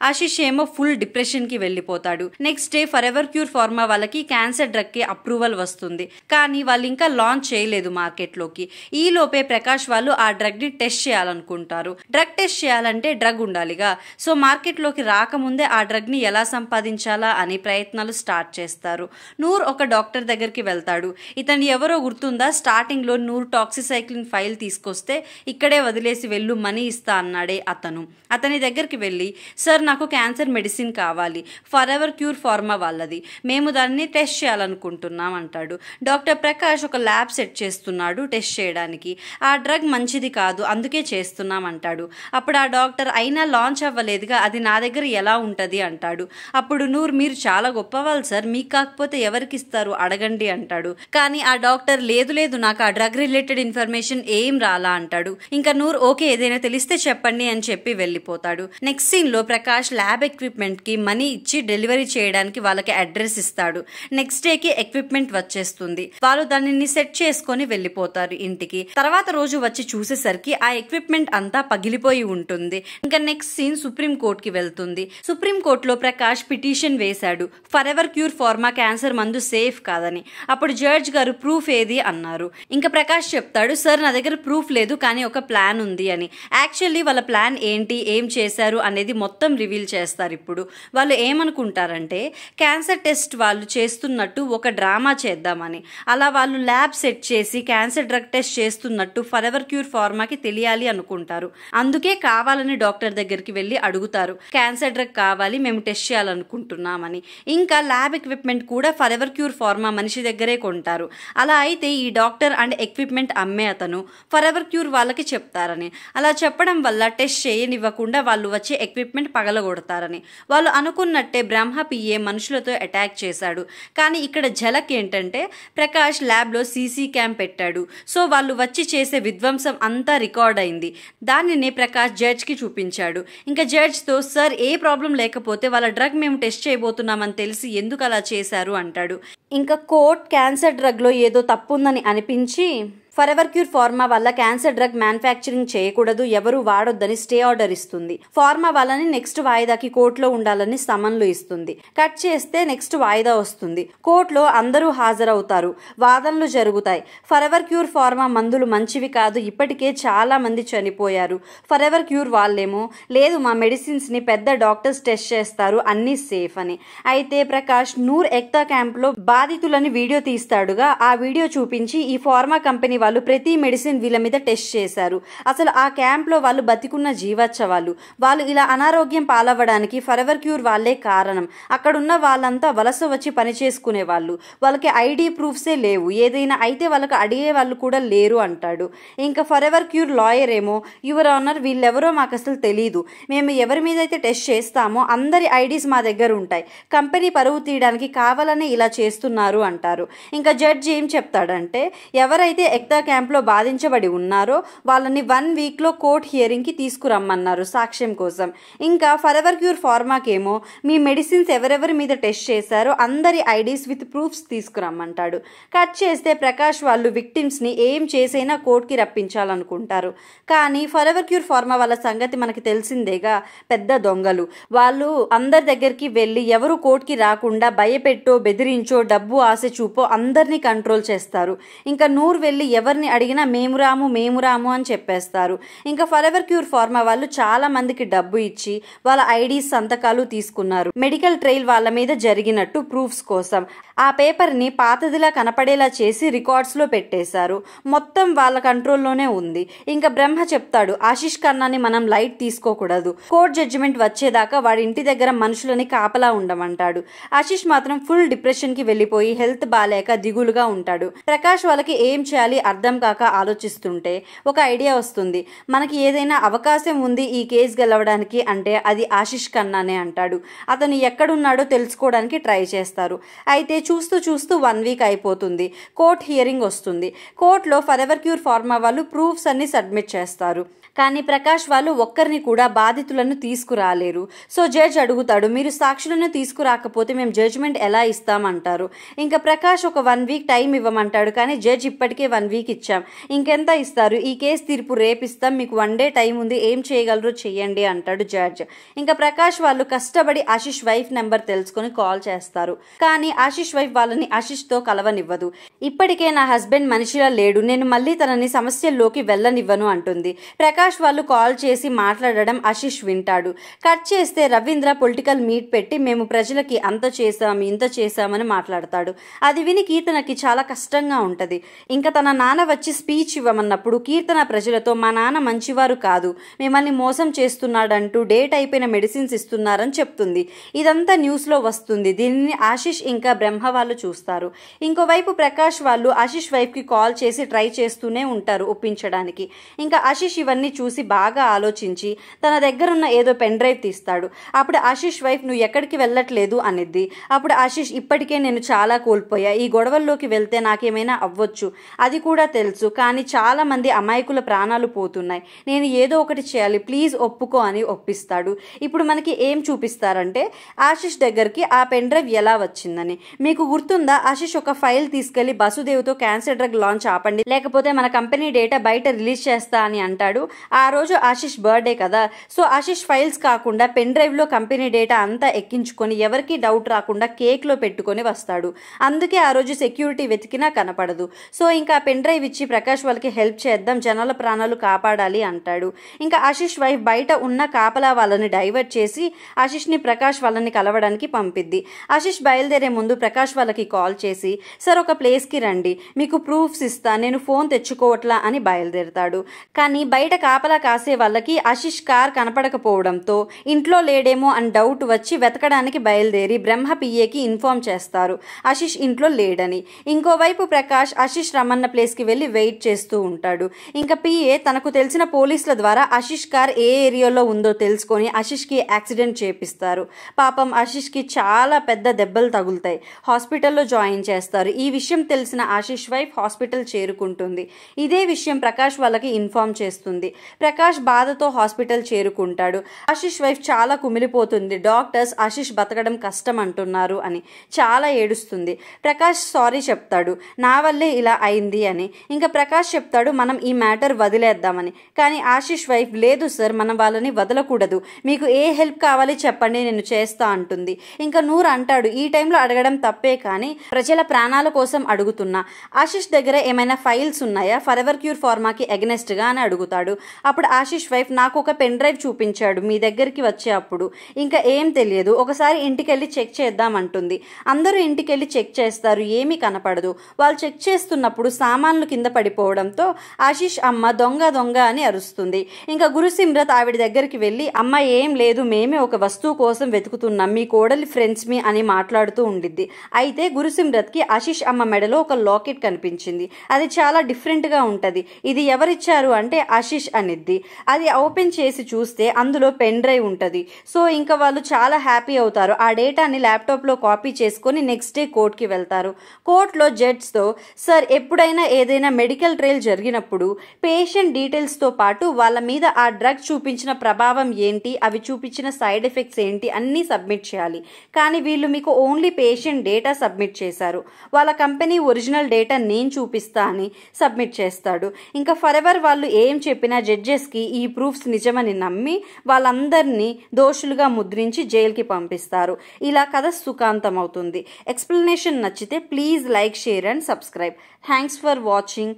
ఆశిష్ ఏమో ఫుల్ డిప్రెషన్ కి వెళ్ళిపోతాడు. Next day forever cure pharma వాళ్ళకి క్యాన్సర్ డ్రగ్ కి అప్రూవల్ వస్తుంది. కానీ వాళ్ళు ఇంకా లాంచ్ చేయలేదు మార్కెట్ లోకి. ఈ లోపే ప్రకాష్ వాళ్ళు ఆ డ్రగ్ ని టెస్ట్ చేయాలనుకుంటారు. డ్రగ్ టెస్ట్ చేయాలంటే డ్రగ్ ఉండాలిగా. సో మార్కెట్ లోకి రాకముందే ఆ డ్రగ్ ని ఎలా సంపాదించాలా అని ప్రయత్నాలు స్టార్ట్ చేస్తారు. నూర్ ఒక డాక్టర్ దగ్గరికి వెళ్తాడు. ఇతను ఎవరో గుర్తుందా? స్టార్టింగ్ లో నూర్ టాక్సిసైక్లిన్ ఫైల్ తీసుకొస్తే ఇక్కడే వదిలేసి వెళ్ళు మనీ ఇస్తా అన్నాడే అతను. అతని దగ్గరికి వెళ్ళి సార్ నాకు క్యాన్సర్ మెడిసిన్ కావాలి, ఫరెవర్ క్యూర్ ఫార్మా వాళ్ళది, మేము దాన్ని టెస్ట్ చేయాలనుకుంటున్నాం అంటాడు. డాక్టర్ ప్రకాష్ ఒక ల్యాబ్ సెట్ చేస్తున్నాడు టెస్ట్ చేయడానికి. ఆ డ్రగ్ మంచిది కాదు అందుకే చేస్తున్నాం అంటాడు. అప్పుడు ఆ డాక్టర్ అయినా లాంచ్ అవ్వలేదుగా, అది నా దగ్గర ఎలా ఉంటుంది అంటాడు. అప్పుడు నూర్ మీరు చాలా గొప్పవాళ్ళు సార్, మీకు కాకపోతే ఎవరికి ఇస్తారు అడగండి అంటాడు. కానీ ఆ డాక్టర్ లేదు లేదు నాకు ఆ డ్రగ్ రిలేటెడ్ ఇన్ఫర్మేషన్ ఏం రాలా అంటాడు. ఇంకా నూర్ ఓకే ఏదైనా తెలిస్తే చెప్పండి అని చెప్పి వెళ్ళిపోతాడు. నెక్స్ట్ సీన్ లో ప్రకాష్ ల్యాబ్ ఎక్విప్మెంట్ కి మనీ ఇచ్చి డెలివరీ చేయడానికి వాళ్ళకి అడ్రస్ ఇస్తాడు. నెక్స్ట్ డే కి ఎక్విప్మెంట్ వచ్చేస్తుంది. వాళ్ళు దానిని సెట్ చేసుకొని వెళ్ళిపోతారు ఇంటికి. తర్వాత రోజు వచ్చి చూసేసరికి ఆ ఎక్విప్మెంట్ అంతా పగిలిపోయి ఉంటుంది. ఇంకా నెక్స్ట్ సీన్ సుప్రీం కోర్ట్ కి వెళ్తుంది. సుప్రీం కోర్ట్ లో ప్రకాష్ పిటిషన్ వేశాడు ఫరెవర్ క్యూర్ ఫార్మా క్యాన్సర్ మందు సేఫ్ కాదని. అప్పుడు జడ్జ్ గారు ప్రూఫ్ ఏది అన్నారు. ఇంకా ప్రకాష్ చెప్తాడు సార్ నా దగ్గర ప్రూఫ్ లేదు కానీ ఒక ప్లాన్ ఉంది అని. యాక్చువల్లీ వాళ్ళ ప్లాన్ ఏంటి ఏం చేశారు అనేది మొత్తం రివీల్ చేస్తారు. ఇప్పుడు వాళ్ళు ఏమనుకుంటారంటే క్యాన్సర్ టెస్ట్ వాళ్ళు చేస్తున్నట్టు ఒక డ్రామా చేద్దామని, అలా వాళ్ళు ల్యాబ్ సెట్ చేసి క్యాన్సర్ డ్రగ్ టెస్ట్ చేస్తున్నట్టు ఫరెవర్ క్యూర్ ఫార్మాకి తెలియాలి అనుకుంటారు. అందుకే కావాలని డాక్టర్ దగ్గరికి వెళ్ళి అడుగుతారు, క్యాన్సర్ డ్రగ్ కావాలి, మేము టెస్ట్ చేయాలనుకుంటున్నామని. ఇంకా ల్యాబ్ ఎక్విప్మెంట్ కూడా ఫరెవర్ క్యూర్ ఫార్మా మనిషి దగ్గరే కొంటారు. అలా అయితే ఈ డాక్టర్ అండ్ ఎక్విప్మెంట్ అమ్మే అతను ఫరెవర్ క్యూర్ వాళ్ళకి చెప్తారని, అలా చెప్పడం వల్ల టెస్ట్ చేయనివ్వకుండా వాళ్ళు వచ్చి ఎక్విప్మెంట్ పగలగొడతారని. వాళ్ళు అనుకున్నట్టే బ్రహ్మ పిఏ మనుషులతో అటాక్ చేశాడు. కానీ ఇక్కడ ఝలక్ ఏంటంటే ప్రకాష్ ల్యాబ్లో సీసీ క్యామ్ పెట్టాడు. సో వాళ్ళు వచ్చి చేసే విధ్వంసం అంతా రికార్డ్ అయింది. దానిని ప్రకాష్ జడ్జ్కి చూపించాడు. ఇంకా జడ్జ్తో, సార్ ఏ ప్రాబ్లం లేకపోతే వాళ్ళ డ్రగ్ మేము టెస్ట్ చేయబోతున్నామని తెలిసి ఎందుకు అలా చేశారు అంటాడు. ఇంకా కోర్ట్ క్యాన్సర్ డ్రగ్లో ఏదో తప్పుందని అనిపించి ఫరెవర్ క్యూర్ ఫార్మా వల్ల క్యాన్సర్ డ్రగ్ మ్యానుఫ్యాక్చరింగ్ చేయకూడదు, ఎవరు వాడొద్దని స్టే ఆర్డర్ ఇస్తుంది. ఫార్మా వాళ్ళని నెక్స్ట్ వాయిదాకి కోర్టులో ఉండాలని సమన్లు ఇస్తుంది. కట్ చేస్తే నెక్స్ట్ వాయిదా వస్తుంది. కోర్టులో అందరూ హాజరవుతారు, వాదనలు జరుగుతాయి. ఫరెవర్ క్యూర్ ఫార్మా మందులు మంచివి కాదు, ఇప్పటికే చాలా మంది చనిపోయారు. ఫరెవర్ క్యూర్ వాళ్ళేమో లేదు, మా మెడిసిన్స్ ని పెద్ద డాక్టర్స్ టెస్ట్ చేస్తారు, అన్నీ సేఫ్ అని. అయితే ప్రకాష్ నూర్ ఎక్తా క్యాంప్ లో బాధితులని వీడియో తీస్తాడుగా. ఆ వీడియో చూపించి ఈ ఫార్మా కంపెనీ వాళ్ళు ప్రతి మెడిసిన్ వీళ్ళ మీద టెస్ట్ చేశారు. అసలు ఆ క్యాంప్లో వాళ్ళు బతికున్న జీవోత్సవాలు. వాళ్ళు ఇలా అనారోగ్యం పాలవ్వడానికి ఫరెవర్ క్యూర్ వాళ్ళే కారణం. అక్కడున్న వాళ్ళంతా వలస వచ్చి పని చేసుకునే వాళ్ళు. వాళ్ళకి ఐడి ప్రూఫ్సే లేవు, ఏదైనా అయితే వాళ్ళకి అడిగే వాళ్ళు కూడా లేరు అంటాడు. ఇంకా ఫరెవర్ క్యూర్ లాయర్ ఏమో, యువర్ ఆనర్ వీళ్ళెవరో మాకు అసలు తెలీదు, మేము ఎవరి మీద అయితే టెస్ట్ చేస్తామో అందరి ఐడీస్ మా దగ్గర ఉంటాయి, కంపెనీ పరువు తీయడానికి కావాలని ఇలా చేస్తున్నారు అంటారు. ఇంకా జడ్జి ఏం చెప్తాడంటే ఎవరైతే క్యాంప్లో బాధించబడి ఉన్నారో వాళ్ళని 1 వీక్లో కోర్ట్ హియరింగ్కి తీసుకురమ్మన్నారు సాక్ష్యం కోసం. ఇంకా ఫరెవర్ క్యూర్ ఫార్మాకేమో మీ మెడిసిన్స్ ఎవరెవరి మీద టెస్ట్ చేశారో అందరి ఐడీస్ విత్ ప్రూఫ్స్ తీసుకురమ్మంటాడు. కట్ చేస్తే ప్రకాష్ వాళ్ళు విక్టిమ్స్ని ఏం చేసైనా కోర్టుకి రప్పించాలనుకుంటారు. కానీ ఫరెవర్ క్యూర్ ఫార్మా వాళ్ళ సంగతి మనకి తెలిసిందేగా, పెద్ద దొంగలు. వాళ్ళు అందరి దగ్గరికి వెళ్ళి ఎవరు కోర్టుకి రాకుండా భయపెట్టో బెదిరించో డబ్బు ఆశ చూపో అందరినీ కంట్రోల్ చేస్తారు. ఇంకా నూరు వెళ్ళి ఎవరిని అడిగినా మేము రాము అని చెప్పేస్తారు. ఇంకా ఫరెవర్ క్యూర్ ఫార్మా వాళ్ళు చాలా మందికి డబ్బు ఇచ్చి వాళ్ళ ఐడీస్ సంతకాలు తీసుకున్నారు, మెడికల్ ట్రయల్ వాళ్ళ మీద జరిగినట్టు ప్రూఫ్స్ కోసం. ఆ పేపర్ని పాతదిలా కనపడేలా చేసి రికార్డ్స్లో పెట్టేశారు. మొత్తం వాళ్ళ కంట్రోల్లోనే ఉంది. ఇంకా బ్రహ్మ చెప్తాడు, ఆశిష్ ఖన్నాని మనం లైట్ తీసుకోకూడదు, కోర్ట్ జడ్జిమెంట్ వచ్చేదాకా వాడి ఇంటి దగ్గర మనుషులని కాపలా ఉండమంటాడు. ఆశిష్ మాత్రం ఫుల్ డిప్రెషన్కి వెళ్ళిపోయి హెల్త్ బాలేక దిగులుగా ఉంటాడు. ప్రకాష్ వాళ్ళకి ఏం చేయాలి అర్థం కాక ఆలోచిస్తుంటే ఒక ఐడియా వస్తుంది. మనకి ఏదైనా అవకాశం ఉంది ఈ కేసు గెలవడానికి అంటే అది ఆశిష్ ఖన్నానే అంటాడు. అతను ఎక్కడున్నాడో తెలుసుకోవడానికి ట్రై చేస్తారు. అయితే చూస్తూ 1 వీక్ అయిపోతుంది. కోర్ట్ హియరింగ్ వస్తుంది. కోర్టులో ఫరెవర్ క్యూర్ ఫార్మా వాళ్ళు ప్రూఫ్స్ అన్ని సబ్మిట్ చేస్తారు. కానీ ప్రకాష్ వాళ్ళు ఒక్కరిని కూడా బాధితులను తీసుకురాలేరు. సో జడ్జ్ అడుగుతాడు, మీరు సాక్షులను తీసుకురాకపోతే మేము జడ్జిమెంట్ ఎలా ఇస్తామంటారు. ఇంకా ప్రకాష్ ఒక 1 వీక్ టైం ఇవ్వమంటాడు. కానీ జడ్జ్ ఇప్పటికే 1 వీక్ ఇచ్చాం, ఇంకెంత ఇస్తారు, ఈ కేసు తీర్పు రేపిస్తాం, మీకు 1 డే టైం ఉంది, ఏం చేయగలరో చెయ్యండి అంటాడు జడ్జ్. ఇంకా ప్రకాష్ వాళ్ళు కష్టపడి ఆశిష్ వైఫ్ నెంబర్ తెలుసుకొని కాల్ చేస్తారు. కానీ ఆశిష్ వైఫ్ వాళ్ళని ఆశిష్తో కలవనివ్వదు. ఇప్పటికే నా హస్బెండ్ మనిషిలా లేడు, నేను మళ్ళీ తనని సమస్యల్లోకి వెళ్ళనివ్వను అంటుంది. ప్రకాష్ వాళ్ళు కాల్ చేసి మాట్లాడడం ఆశిష్ వింటాడు. కట్ చేస్తే రవీంద్ర పొలిటికల్ మీట్ పెట్టి మేము ప్రజలకి అంత చేశాము ఇంత చేశామని మాట్లాడతాడు. అది విని కీర్తనకి చాలా కష్టంగా ఉంటది. ఇంకా తన నాన్న వచ్చి స్పీచ్ ఇవ్వమన్నప్పుడు కీర్తన ప్రజలతో మా నాన్న మంచివారు కాదు, మిమ్మల్ని మోసం చేస్తున్నాడంటూ డేట్ అయిపోయిన మెడిసిన్స్ ఇస్తున్నారని చెప్తుంది. ఇదంతా న్యూస్లో వస్తుంది. దీనిని ఆశిష్ ఇంకా బ్రహ్మ వాళ్ళు చూస్తారు. ఇంకోవైపు ప్రకాష్ వాళ్ళు ఆశిష్ వైఫ్కి కాల్ చేసి ట్రై చేస్తూనే ఉంటారు ఒప్పించడానికి. ఇంకా ఆశిష్ ఇవన్నీ చూసి బాగా ఆలోచించి తన దగ్గరున్న ఏదో పెన్ డ్రైవ్ తీస్తాడు. అప్పుడు ఆశిష్ వైఫ్ నువ్వు ఎక్కడికి వెళ్ళట్లేదు అనిద్ది. అప్పుడు ఆశిష్ ఇప్పటికే నేను చాలా కోల్పోయా, ఈ గొడవల్లోకి వెళ్తే నాకేమైనా అవ్వచ్చు, అది కూడా తెలుసు, కానీ చాలా మంది అమాయకుల ప్రాణాలు పోతున్నాయి, నేను ఏదో ఒకటి చేయాలి, ప్లీజ్ ఒప్పుకో అని ఒప్పిస్తాడు. ఇప్పుడు మనకి ఏం చూపిస్తారంటే ఆశిష్ దగ్గరికి ఆ పెన్ డ్రైవ్ ఎలా వచ్చిందని. మీకు గుర్తుందా, ఆశిష్ ఒక ఫైల్ తీసుకెళ్లి బసుదేవ్తో క్యాన్సర్ డ్రగ్ లాంచ్ ఆపండి లేకపోతే మన కంపెనీ డేటా బయట రిలీజ్ చేస్తా అని అంటాడు. ఆ రోజు ఆశిష్ బర్త్డే కదా. సో ఆశిష్ ఫైల్స్ కాకుండా పెన్ డ్రైవ్ లో కంపెనీ డేటా అంతా ఎక్కించుకొని ఎవరికి డౌట్ రాకుండా కేక్ లో పెట్టుకొని వస్తాడు. అందుకే ఆ రోజు సెక్యూరిటీ వెతికినా కనపడదు. సో ఇంకా పెన్ డ్రైవ్ ఇచ్చి ప్రకాష్ వాళ్ళకి హెల్ప్ చేద్దాం, జనాల ప్రాణాలు కాపాడాలి అంటాడు. ఇంకా ఆశిష్ వైఫ్ బయట ఉన్న కాపలా వాళ్ళని డైవర్ట్ చేసి ఆశిష్ని ప్రకాష్ వాళ్ళని కలవడానికి పంపిద్ది. ఆశిష్ బయలుదేరే ముందు ప్రకాష్ వాళ్ళకి కాల్ చేసి, సార్ ఒక ప్లేస్కి రండి, మీకు ప్రూఫ్స్ ఇస్తా, నేను ఫోన్ తెచ్చుకోవట్లా అని బయలుదేరతాడు. కానీ బయట కాపలా కాసే వాళ్ళకి ఆశిష్ కార్ కనపడకపోవడంతో ఇంట్లో లేడేమో అని డౌట్ వచ్చి వెతకడానికి బయలుదేరి బ్రహ్మ పిఏకి ఇన్ఫార్మ్ చేస్తారు ఆశిష్ ఇంట్లో లేడని. ఇంకోవైపు ప్రకాష్ ఆశిష్ రమన్న ప్లేస్కి వెళ్ళి వెయిట్ చేస్తూ ఉంటాడు. ఇంకా పిఏ తనకు తెలిసిన పోలీసుల ద్వారా ఆశిష్ కార్ ఏ ఏరియాలో ఉందో తెలుసుకొని ఆశిష్కి యాక్సిడెంట్ చేపిస్తారు. పాపం ఆశిష్కి చాలా పెద్ద దెబ్బలు తగులుతాయి. హాస్పిటల్లో జాయిన్ చేస్తారు. ఈ విషయం తెలిసిన ఆశిష్ వైఫ్ హాస్పిటల్ చేరుకుంటుంది. ఇదే విషయం ప్రకాష్ వాళ్ళకి ఇన్ఫార్మ్ చేస్తుంది. ప్రకాష్ బాధతో హాస్పిటల్ చేరుకుంటాడు. ఆశిష్ వైఫ్ చాలా కుమిలిపోతుంది. డాక్టర్స్ ఆశిష్ బతకడం కష్టం అంటున్నారు అని చాలా ఏడుస్తుంది. ప్రకాష్ సారీ చెప్తాడు, నా వల్లే ఇలా అయింది అని. ఇంకా ప్రకాష్ చెప్తాడు మనం ఈ మ్యాటర్ వదిలేద్దామని. కానీ ఆశిష్ వైఫ్ లేదు సార్, మనం వాళ్ళని వదలకూడదు, మీకు ఏ హెల్ప్ కావాలి చెప్పండి నేను చేస్తా అంటుంది. ఇంకా నూర్ అంటాడు, ఈ టైంలో అడగడం తప్పే కానీ ప్రజల ప్రాణాల కోసం అడుగుతున్నా, ఆశిష్ దగ్గర ఏమైనా ఫైల్స్ ఉన్నాయా ఫర్ ఎవర్ క్యూర్ ఫార్మాకి ఎగనెస్ట్గా అని అడుగుతాడు. అప్పుడు ఆశిష్ వైఫ్ నాకు ఒక పెన్ డ్రైవ్ చూపించాడు మీ దగ్గరికి వచ్చే అప్పుడు, ఇంకా ఏం తెలియదు, ఒకసారి ఇంటికెళ్ళి చెక్ చేద్దాం అంటుంది. అందరూ ఇంటికెళ్ళి చెక్ చేస్తారు, ఏమీ కనపడదు. వాళ్ళు చెక్ చేస్తున్నప్పుడు సామాన్లు కింద పడిపోవడంతో ఆశిష్ అమ్మ దొంగ దొంగ అని అరుస్తుంది. ఇంకా గురుసిమ్రత్ ఆవిడ దగ్గరికి వెళ్ళి అమ్మ ఏం లేదు, మేమే ఒక వస్తువు కోసం వెతుకుతున్నాం, మీ కోడలి ఫ్రెండ్స్ మీ అని మాట్లాడుతూ ఉండిద్ది. అయితే గురుసిమ్రత్కి ఆశిష్ అమ్మ మెడలో ఒక లాకెట్ కనిపించింది. అది చాలా డిఫరెంట్గా ఉంటుంది. ఇది ఎవరిచ్చారు అంటే ఆశిష్ అనిద్ది. అది ఓపెన్ చేసి చూస్తే అందులో పెన్ డ్రైవ్ ఉంటుంది. సో ఇంకా వాళ్ళు చాలా హ్యాపీ అవుతారు. ఆ డేటాని ల్యాప్టాప్లో కాపీ చేసుకొని నెక్స్ట్ డే కోర్టుకి వెళ్తారు. కోర్టులో జడ్జ్తో సార్ ఎప్పుడైనా ఏదైనా మెడికల్ ట్రయల్ జరిగినప్పుడు పేషెంట్ డీటెయిల్స్తో పాటు వాళ్ళ మీద ఆ డ్రగ్ చూపించిన ప్రభావం ఏంటి, అవి చూపించిన సైడ్ ఎఫెక్ట్స్ ఏంటి అన్నీ సబ్మిట్ చేయాలి. కానీ వీళ్ళు మీకు ఓన్లీ పేషెంట్ డేటా సబ్మిట్ చేశారు, వాళ్ళ కంపెనీ ఒరిజినల్ డేటా నేను చూపిస్తా అని సబ్మిట్ చేస్తాడు. ఇంకా ఫర్ ఎవర్ వాళ్ళు ఏం చెప్పినా జడ్జెస్కి ఈ ప్రూఫ్స్ నిజమని నమ్మి వాళ్ళందరినీ దోషులుగా ముద్రించి జైలుకి పంపిస్తారు. ఇలా కథ సుఖాంతం అవుతుంది. ఎక్స్ప్లెనేషన్ నచ్చితే please like, share and subscribe. Thanks for watching.